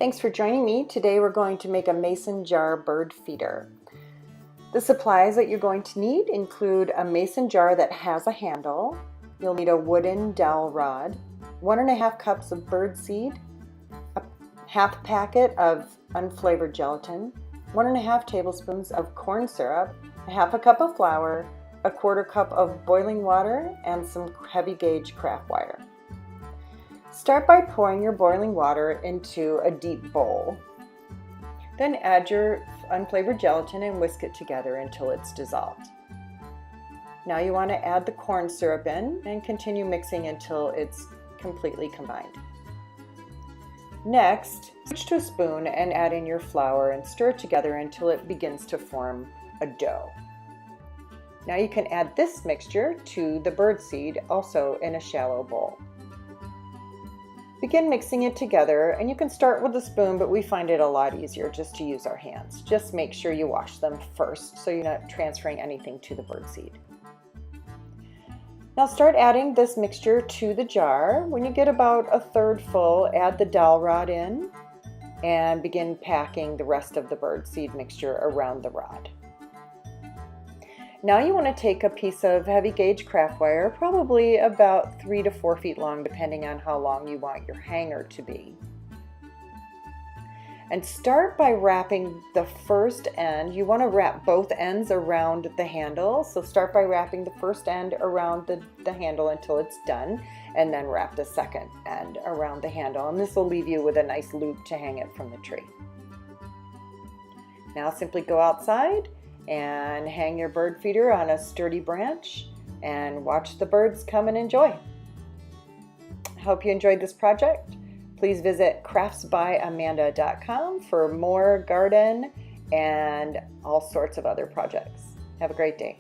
Thanks for joining me. Today we're going to make a mason jar bird feeder. The supplies that you're going to need include a mason jar that has a handle. You'll need a wooden dowel rod, 1.5 cups of bird seed, a half packet of unflavored gelatin, 1.5 tablespoons of corn syrup, a half a cup of flour, a 1/4 cup of boiling water, and some heavy gauge craft wire. Start by pouring your boiling water into a deep bowl. Then add your unflavored gelatin and whisk it together until it's dissolved. Now you want to add the corn syrup in and continue mixing until it's completely combined. Next, switch to a spoon and add in your flour and stir it together until it begins to form a dough. Now you can add this mixture to the bird seed, also in a shallow bowl. Begin mixing it together, and you can start with a spoon, but we find it a lot easier just to use our hands. Just make sure you wash them first so you're not transferring anything to the bird seed. Now start adding this mixture to the jar. When you get about 1/3 full, add the dowel rod in and begin packing the rest of the bird seed mixture around the rod. Now you want to take a piece of heavy gauge craft wire, probably about 3 to 4 feet long, depending on how long you want your hanger to be. And start by wrapping the first end. You want to wrap both ends around the handle. So start by wrapping the first end around the handle until it's done, and then wrap the second end around the handle. And this will leave you with a nice loop to hang it from the tree. Now simply go outside and hang your bird feeder on a sturdy branch and watch the birds come and enjoy. I hope you enjoyed this project. Please visit craftsbyamanda.com for more garden and all sorts of other projects. Have a great day.